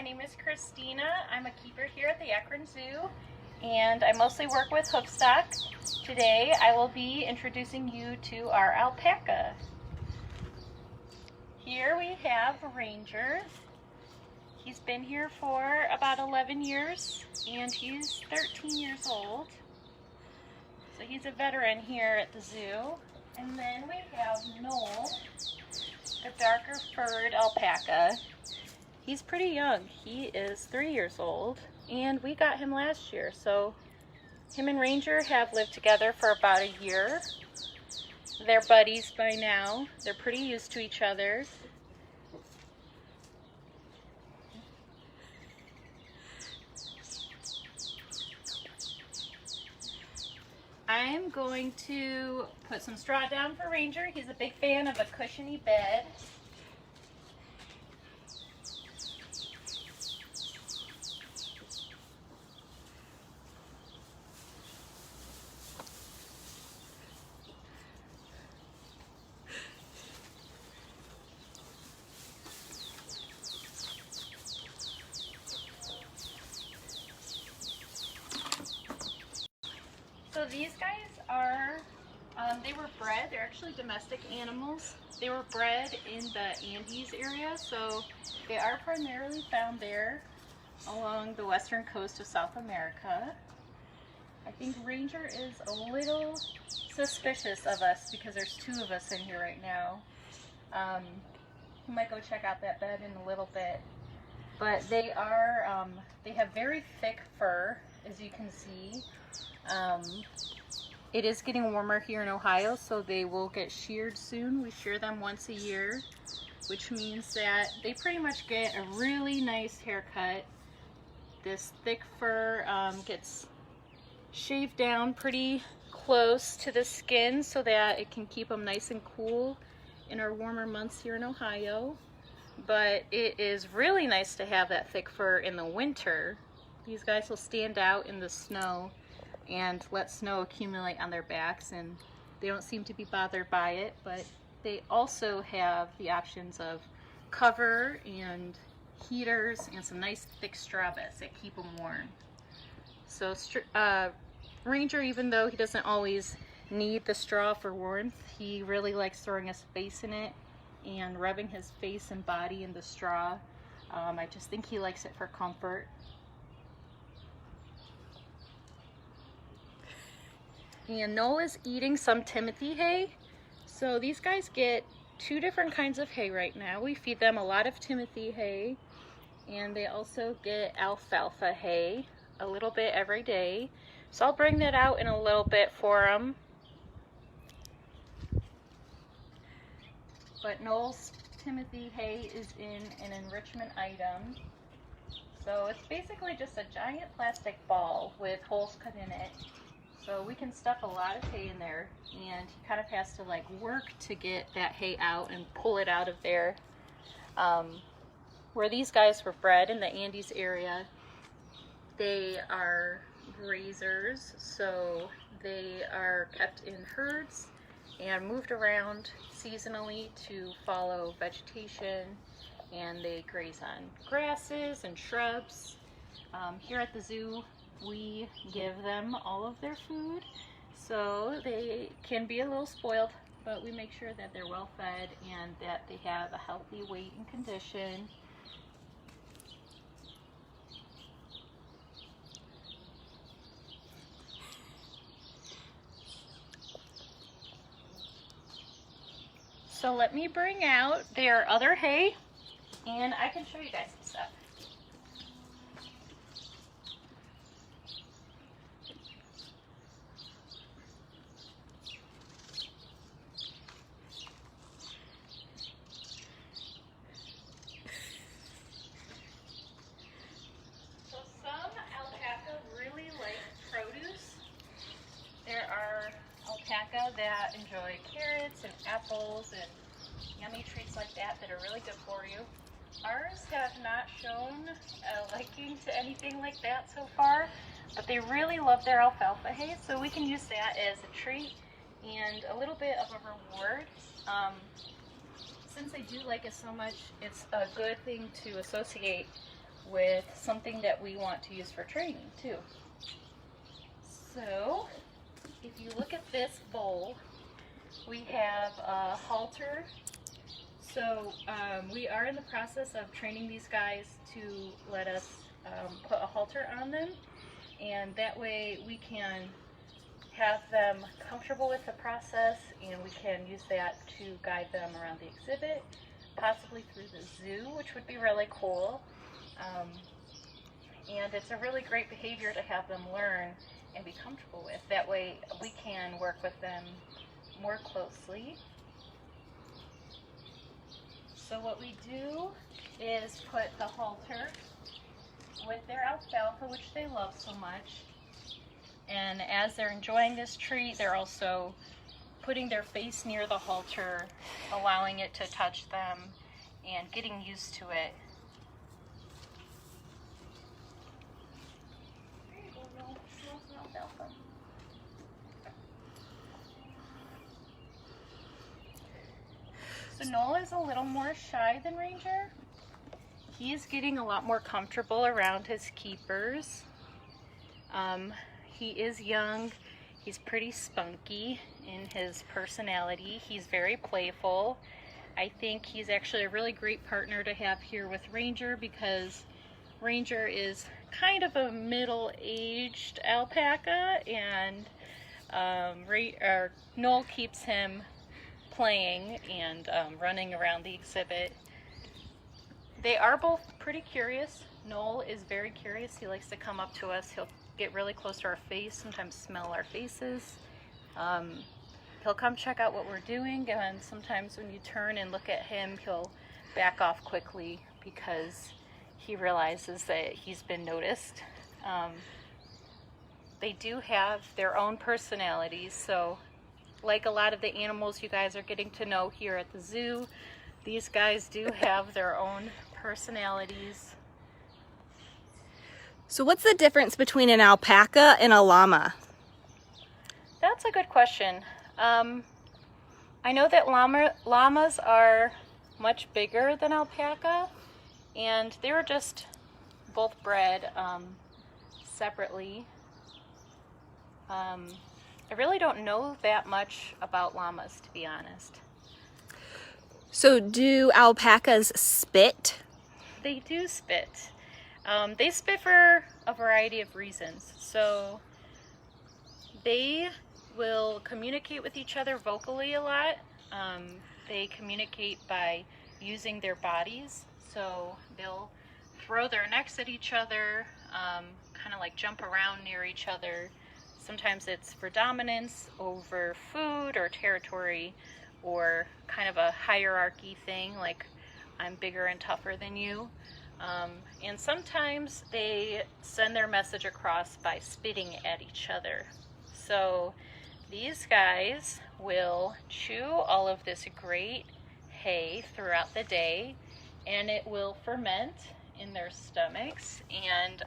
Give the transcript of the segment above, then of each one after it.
name is Christina. I'm a keeper here at the Akron Zoo, and I mostly work with hoofstock. Today I will be introducing you to our alpaca. Here we have Ranger. He's been here for about 11 years, and he's 13 years old. So he's a veteran here at the zoo. And then we have Noel, the darker furred alpaca. He's pretty young. He is 3 years old, and we got him last year. So him and Ranger have lived together for about a year. They're buddies by now. They're pretty used to each other. I'm going to put some straw down for Ranger. He's a big fan of a cushiony bed. So these guys are, they were bred, they're actually domestic animals. They were bred in the Andes area, so they are primarily found there along the western coast of South America. I think Ranger is a little suspicious of us because there's two of us in here right now. We might go check out that bed in a little bit. But they are, they have very thick fur, as you can see. It is getting warmer here in Ohio, so they will get sheared soon. We shear them once a year, which means that they pretty much get a really nice haircut. This thick fur gets shaved down pretty close to the skin so that it can keep them nice and cool in our warmer months here in Ohio. But it is really nice to have that thick fur in the winter. These guys will stand out in the snow and let snow accumulate on their backs, and they don't seem to be bothered by it. But they also have the options of cover and heaters and some nice thick straw beds that keep them warm. So Ranger, even though he doesn't always need the straw for warmth, he really likes throwing his face in it and rubbing his face and body in the straw. I just think he likes it for comfort. And Noel is eating some Timothy hay. So these guys get two different kinds of hay right now. We feed them a lot of Timothy hay, and they also get alfalfa hay a little bit every day. So I'll bring that out in a little bit for them. But Noel's Timothy hay is in an enrichment item. So it's basically just a giant plastic ball with holes cut in it. So we can stuff a lot of hay in there, and he kind of has to like work to get that hay out and pull it out of there. Where these guys were bred in the Andes area, they are grazers, so they are kept in herds and moved around seasonally to follow vegetation, and they graze on grasses and shrubs. Here at the zoo, we give them all of their food, so they can be a little spoiled, but we make sure that they're well fed and that they have a healthy weight and condition. So let me bring out their other hay, and I can show you guys some stuff. That enjoy carrots and apples and yummy treats like that that are really good for you. Ours have not shown a liking to anything like that so far, but they really love their alfalfa hay, so we can use that as a treat and a little bit of a reward. Since they do like it so much, it's a good thing to associate with something that we want to use for training too. So if you look at this bowl, we have a halter. So we are in the process of training these guys to let us put a halter on them, and that way we can have them comfortable with the process, and we can use that to guide them around the exhibit, possibly through the zoo, which would be really cool. And it's a really great behavior to have them learn and be comfortable with. That way we can work with them more closely. So what we do is put the halter with their alfalfa, which they love so much. And as they're enjoying this treat, they're also putting their face near the halter, allowing it to touch them and getting used to it. There you go, Noel. Smell some alfalfa. So Noel is a little more shy than Ranger. He is getting a lot more comfortable around his keepers. He is young. He's pretty spunky in his personality. He's very playful. I think he's actually a really great partner to have here with Ranger, because Ranger is kind of a middle-aged alpaca, and Noel keeps him playing and running around the exhibit. They are both pretty curious. Noel is very curious. He likes to come up to us. He'll get really close to our face, sometimes smell our faces. He'll come check out what we're doing, and sometimes when you turn and look at him, he'll back off quickly because he realizes that he's been noticed. They do have their own personalities, so like a lot of the animals you guys are getting to know here at the zoo, these guys do have their own personalities. So what's the difference between an alpaca and a llama? That's a good question. I know that llamas are much bigger than alpaca, and they were just both bred separately. I really don't know that much about llamas, to be honest. So do alpacas spit? They do spit. They spit for a variety of reasons. So they will communicate with each other vocally a lot. They communicate by using their bodies. So they'll throw their necks at each other, kind of like jump around near each other. Sometimes it's for dominance over food or territory, or kind of a hierarchy thing, like I'm bigger and tougher than you. And sometimes they send their message across by spitting at each other. So these guys will chew all of this great hay throughout the day, and it will ferment in their stomachs, and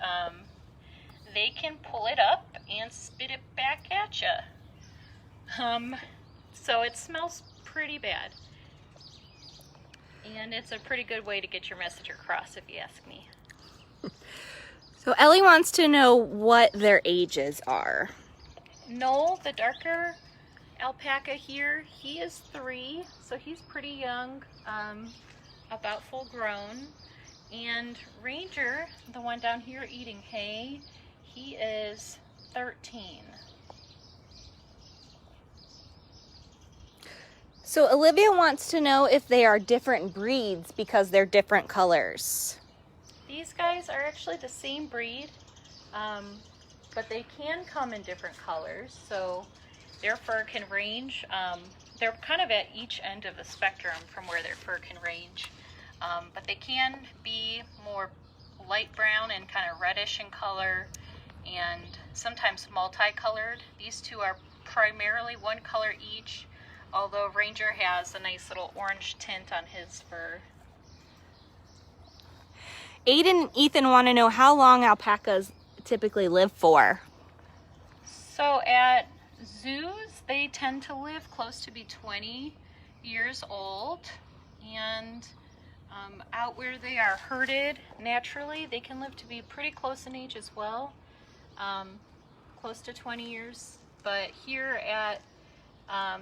they can pull it up and spit it back at you. So it smells pretty bad. And it's a pretty good way to get your message across, if you ask me. So Ellie wants to know what their ages are. Noel, the darker alpaca here, he is 3, so he's pretty young, about full grown. And Ranger, the one down here eating hay, he is 13. So Olivia wants to know if they are different breeds because they're different colors. These guys are actually the same breed, but they can come in different colors, so their fur can range. They're kind of at each end of the spectrum from where their fur can range, but they can be more light brown and kind of reddish in color, and sometimes multicolored. These two are primarily one color each, although Ranger has a nice little orange tint on his fur. Aiden and Ethan want to know how long alpacas typically live for. So at zoos, they tend to live close to be 20 years old, and Out where they are herded naturally, they can live to be pretty close in age as well, close to 20 years. But here at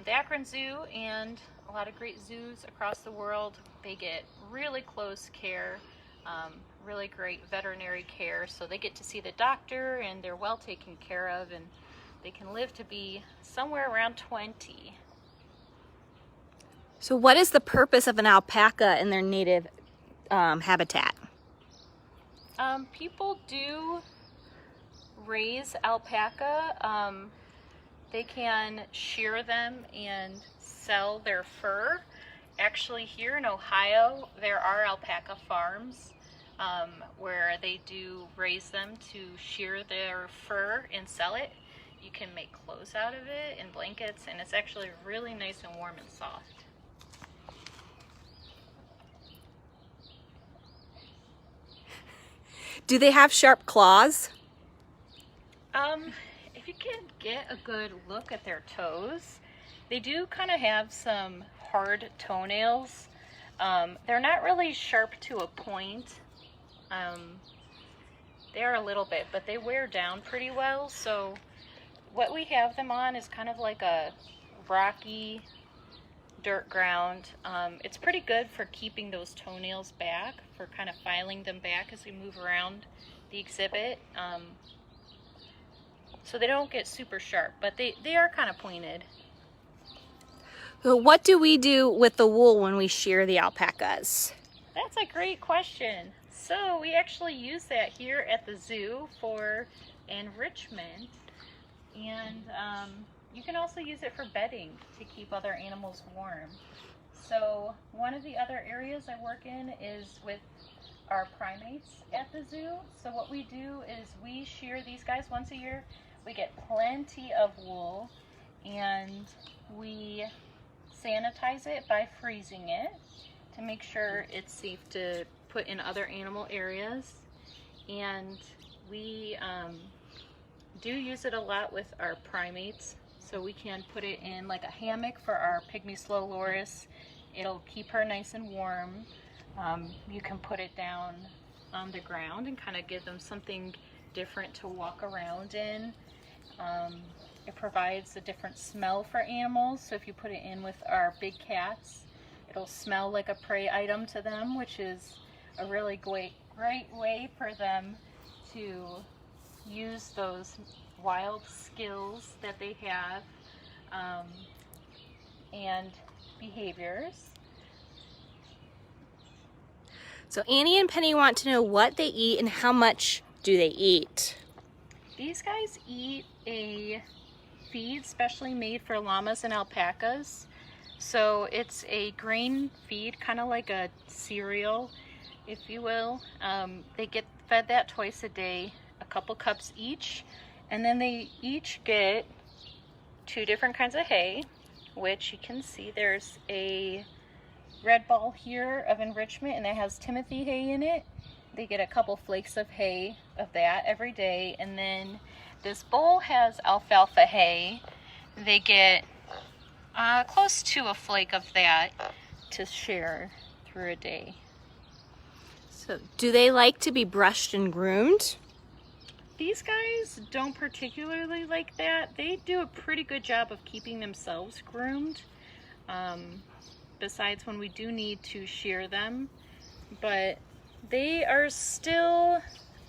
the Akron Zoo and a lot of great zoos across the world, they get really close care, really great veterinary care. So they get to see the doctor and they're well taken care of, and they can live to be somewhere around 20. So what is the purpose of an alpaca in their native habitat? People do raise alpaca. They can shear them and sell their fur. Actually, here in Ohio, there are alpaca farms where they do raise them to shear their fur and sell it. You can make clothes out of it and blankets, and it's actually really nice and warm and soft. Do they have sharp claws? If you can get a good look at their toes, they do kind of have some hard toenails. They're not really sharp to a point. They are a little bit, but they wear down pretty well. So what we have them on is kind of like a rocky dirt ground. It's pretty good for keeping those toenails back, for kind of filing them back as we move around the exhibit. So they don't get super sharp, but they are kind of pointed. So what do we do with the wool when we shear the alpacas? That's a great question. So we actually use that here at the zoo for enrichment, and you can also use it for bedding to keep other animals warm. So one of the other areas I work in is with our primates at the zoo. So what we do is we shear these guys once a year. We get plenty of wool, and we sanitize it by freezing it to make sure it's safe to put in other animal areas. And we do use it a lot with our primates. So we can put it in like a hammock for our pygmy slow loris. It'll keep her nice and warm. You can put it down on the ground and kind of give them something different to walk around in. It provides a different smell for animals. So if you put it in with our big cats, it'll smell like a prey item to them, which is a really great way for them to use those wild skills that they have and behaviors. So Annie and Penny want to know what they eat and how much do they eat. These guys eat a feed specially made for llamas and alpacas. So it's a grain feed, kind of like a cereal, if you will. They get fed that twice a day, a couple cups each, and then they each get 2 different kinds of hay, which you can see there's a red ball here of enrichment, and that has Timothy hay in it. They get a couple flakes of hay of that every day, and then this bowl has alfalfa hay. They get close to a flake of that to share through a day. So do they like to be brushed and groomed? These guys don't particularly like that. They do a pretty good job of keeping themselves groomed, besides when we do need to shear them. But they are still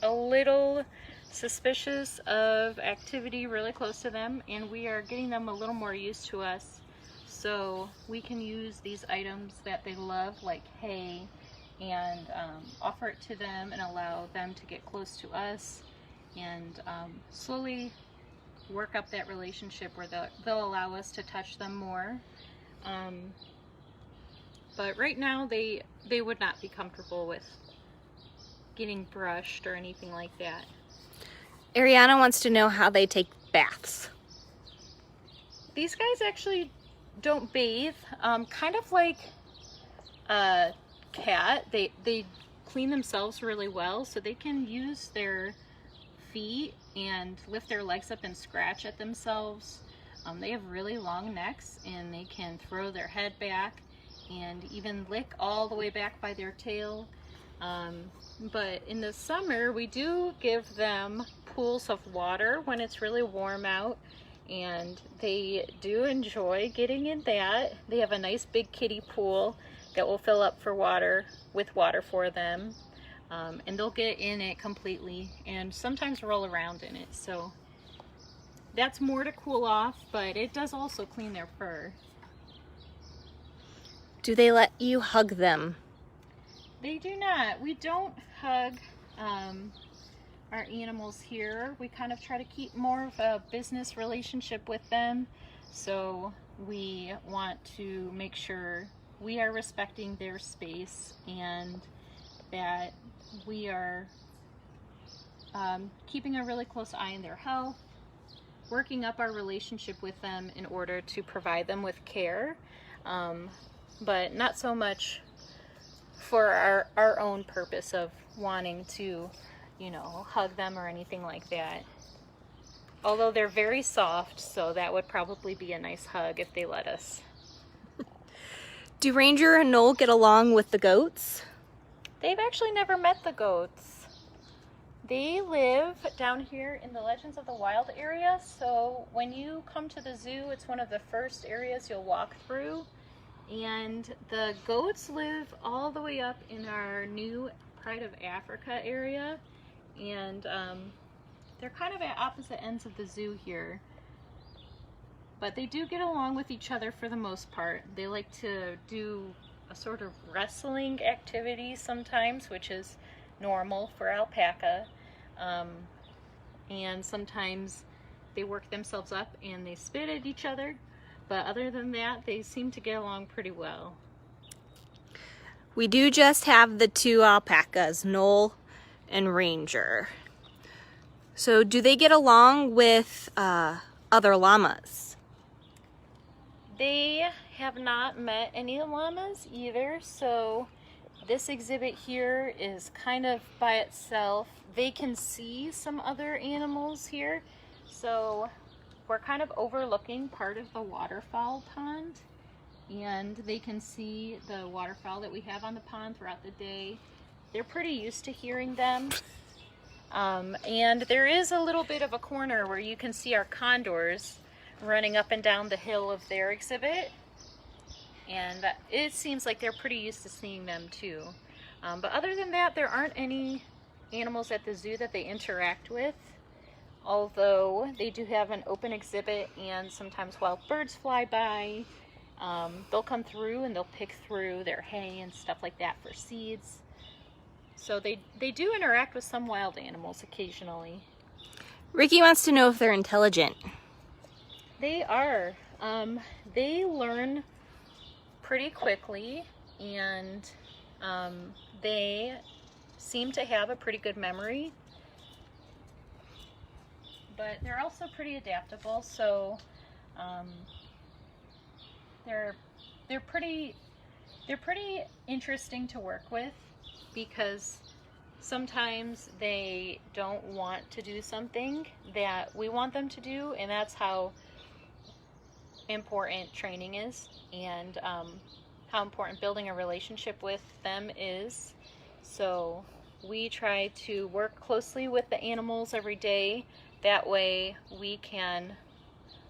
a little suspicious of activity really close to them, and we are getting them a little more used to us. So we can use these items that they love, like hay, and offer it to them and allow them to get close to us, and slowly work up that relationship where they'll allow us to touch them more. But right now they would not be comfortable with getting brushed or anything like that. Ariana wants to know how they take baths. These guys actually don't bathe. Kind of like a cat, they clean themselves really well, so they can use their feet and lift their legs up and scratch at themselves. They have really long necks, and they can throw their head back and even lick all the way back by their tail. But in the summer, we do give them pools of water when it's really warm out, and they do enjoy getting in that. They have a nice big kiddie pool that will fill up with water for them, and they'll get in it completely and sometimes roll around in it. So that's more to cool off, but it does also clean their fur. Do they let you hug them? They do not. We don't hug our animals here. We kind of try to keep more of a business relationship with them. So we want to make sure we are respecting their space and that we are keeping a really close eye on their health, working up our relationship with them in order to provide them with care, but not so much for our own purpose of wanting to, hug them or anything like that. Although they're very soft, so that would probably be a nice hug if they let us. Do Ranger and Noel get along with the goats? They've actually never met the goats. They live down here in the Legends of the Wild area, so when you come to the zoo, it's one of the first areas you'll walk through. And the goats live all the way up in our new Pride of Africa area, and they're kind of at opposite ends of the zoo here. But they do get along with each other for the most part. They like to do a sort of wrestling activity sometimes, which is normal for alpaca. And sometimes they work themselves up and they spit at each other. But other than that, they seem to get along pretty well. We do just have the two alpacas, Noel and Ranger. So do they get along with other llamas? They have not met any llamas either, so this exhibit here is kind of by itself. They can see some other animals here, so we're kind of overlooking part of the waterfowl pond, and they can see the waterfowl that we have on the pond throughout the day. They're pretty used to hearing them. And there is a little bit of a corner where you can see our condors running up and down the hill of their exhibit, and it seems like they're pretty used to seeing them too. But other than that, there aren't any animals at the zoo that they interact with, although they do have an open exhibit and sometimes wild birds fly by. They'll come through and they'll pick through their hay and stuff like that for seeds. So they do interact with some wild animals occasionally. Ricky wants to know if they're intelligent. They are. They learn pretty quickly, and they seem to have a pretty good memory. But they're also pretty adaptable, so they're pretty interesting to work with, because sometimes they don't want to do something that we want them to do, and that's how important training is, and how important building a relationship with them is. So we try to work closely with the animals every day. That way we can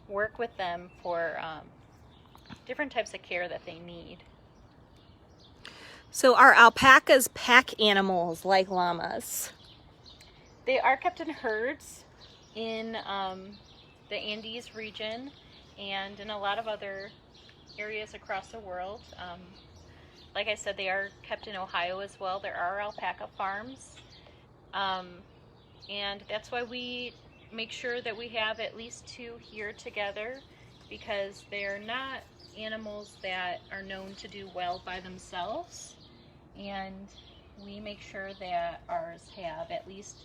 work with them for different types of care that they need. So are alpacas pack animals like llamas? They are kept in herds in the Andes region and in a lot of other areas across the world. Like I said, they are kept in Ohio as well. There are alpaca farms. And that's why we make sure that we have at least two here together, because they're not animals that are known to do well by themselves. And we make sure that ours have at least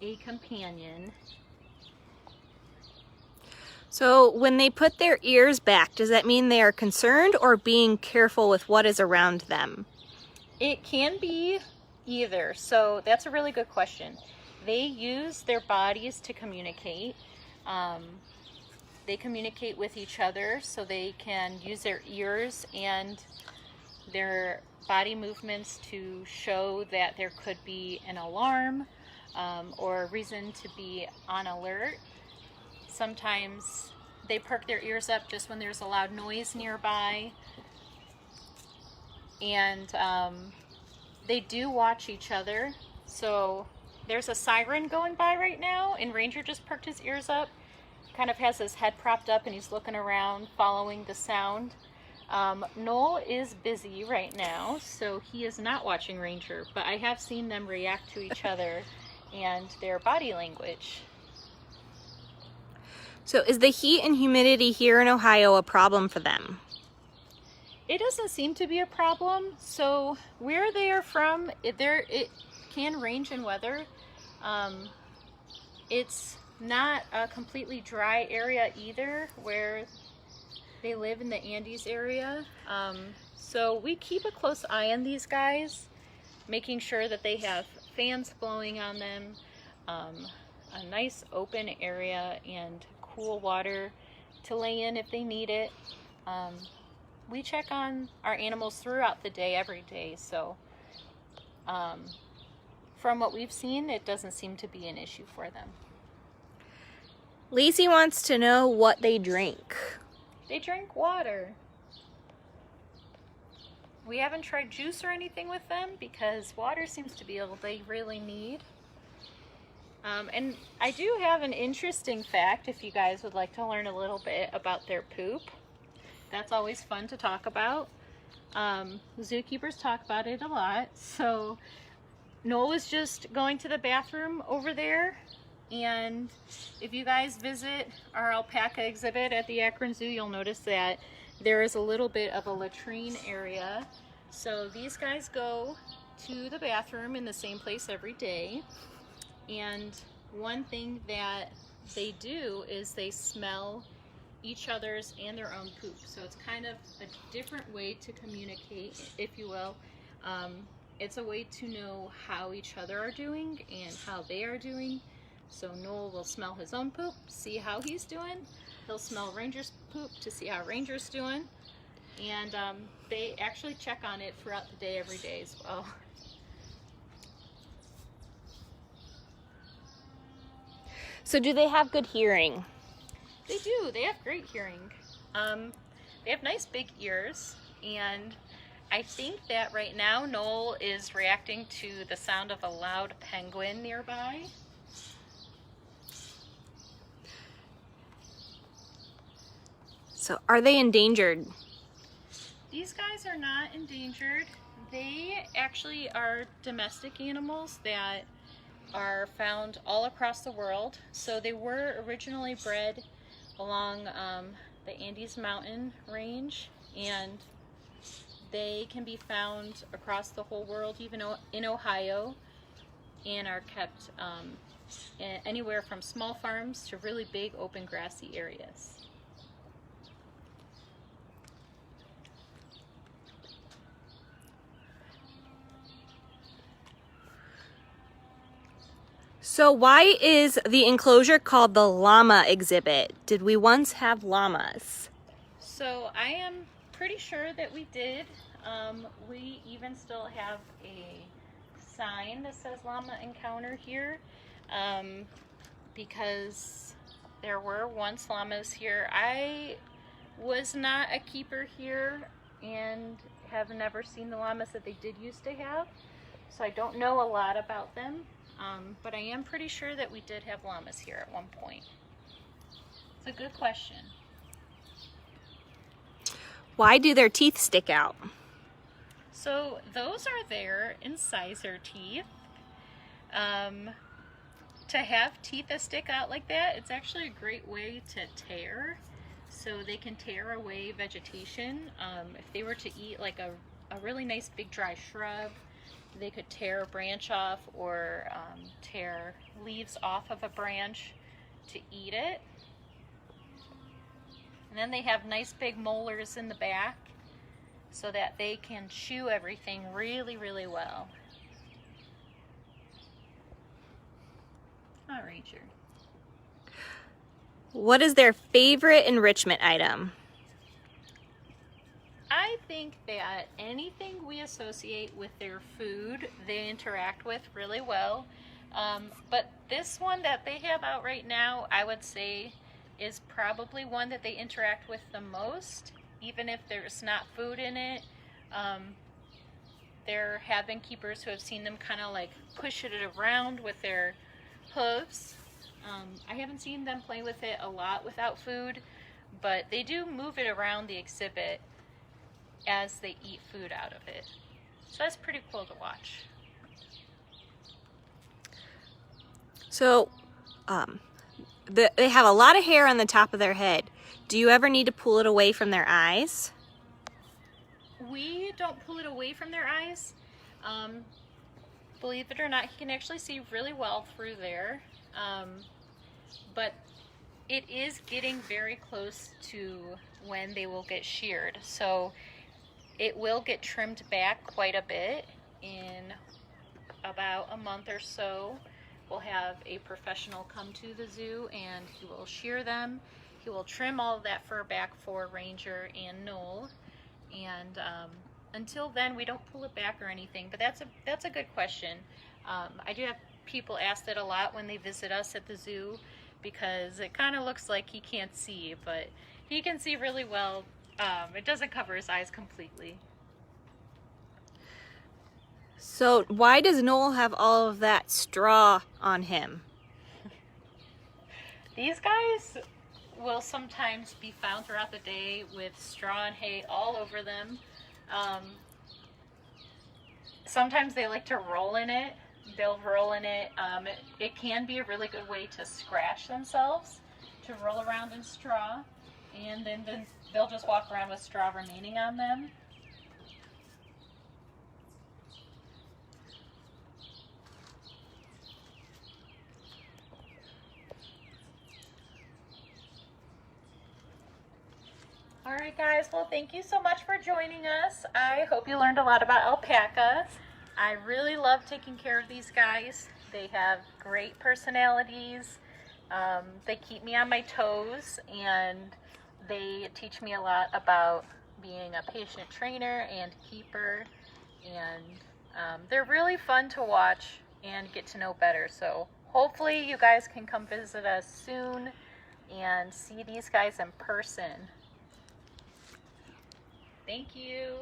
a companion. So when they put their ears back, does that mean they are concerned or being careful with what is around them? It can be either. So that's a really good question. They use their bodies to communicate. They communicate with each other, so they can use their ears and their body movements to show that there could be an alarm or a reason to be on alert. Sometimes they perk their ears up just when there's a loud noise nearby. And they do watch each other. So there's a siren going by right now, and Ranger just perked his ears up, kind of has his head propped up, and he's looking around following the sound. Noel is busy right now, so he is not watching Ranger, but I have seen them react to each other and their body language. So is the heat and humidity here in Ohio a problem for them? It doesn't seem to be a problem. So where they are from, it can range in weather. It's not a completely dry area either where they live in the Andes area. So we keep a close eye on these guys, making sure that they have fans blowing on them, a nice open area and cool water to lay in if they need it. We check on our animals throughout the day, every day, so from what we've seen, it doesn't seem to be an issue for them. Lacey wants to know what they drink. They drink water. We haven't tried juice or anything with them because water seems to be all they really need. And I do have an interesting fact if you guys would like to learn a little bit about their poop. That's always fun to talk about. Zookeepers talk about it a lot. So Noel was just going to the bathroom over there, and if you guys visit our alpaca exhibit at the Akron Zoo, you'll notice that there is a little bit of a latrine area. So these guys go to the bathroom in the same place every day, and one thing that they do is they smell each other's and their own poop. So it's kind of a different way to communicate, if you will. It's a way to know how each other are doing and how they are doing. So Noel will smell his own poop, see how he's doing. He'll smell Ranger's poop to see how Ranger's doing. And they actually check on it throughout the day, every day as well. So do they have good hearing? They do. They have great hearing. They have nice big ears, and I think that right now Noel is reacting to the sound of a loud penguin nearby. So are they endangered? These guys are not endangered. They actually are domestic animals that are found all across the world. So they were originally bred along the Andes mountain range, and they can be found across the whole world, even in Ohio, and are kept anywhere from small farms to really big open grassy areas. So why is the enclosure called the llama exhibit? Did we once have llamas? So I am pretty sure that we did. We even still have a sign that says llama encounter here, because there were once llamas here. I was not a keeper here and have never seen the llamas that they did used to have, so I don't know a lot about them. But I am pretty sure that we did have llamas here at one point. It's a good question. Why do their teeth stick out? So those are their incisor teeth. To have teeth that stick out like that, it's actually a great way to tear. So they can tear away vegetation. If they were to eat like a really nice big dry shrub, they could tear a branch off, or tear leaves off of a branch to eat it. And then they have nice big molars in the back so that they can chew everything really, really well. All right, Ranger. What is their favorite enrichment item? I think that anything we associate with their food, they interact with really well. But this one that they have out right now, I would say, is probably one that they interact with the most, even if there's not food in it. There have been keepers who have seen them kind of like push it around with their hooves. I haven't seen them play with it a lot without food, but they do move it around the exhibit as they eat food out of it. So that's pretty cool to watch. So, they have a lot of hair on the top of their head. Do you ever need to pull it away from their eyes? We don't pull it away from their eyes. Believe it or not, he can actually see really well through there. But it is getting very close to when they will get sheared. So it will get trimmed back quite a bit. In about a month or so, we'll have a professional come to the zoo and he will shear them. He will trim all of that fur back for Ranger and Noel. And until then, we don't pull it back or anything. But that's a good question. I do have people ask that a lot when they visit us at the zoo, because it kind of looks like he can't see, but he can see really well. It doesn't cover his eyes completely. So why does Noel have all of that straw on him? These guys will sometimes be found throughout the day with straw and hay all over them. Sometimes they like to roll in it. They'll roll in it. It can be a really good way to scratch themselves, to roll around in straw, and then they'll just walk around with straw remaining on them. Alright guys, well thank you so much for joining us. I hope you learned a lot about alpacas. I really love taking care of these guys. They have great personalities. They keep me on my toes, and they teach me a lot about being a patient trainer and keeper. And they're really fun to watch and get to know better. So hopefully you guys can come visit us soon and see these guys in person. Thank you.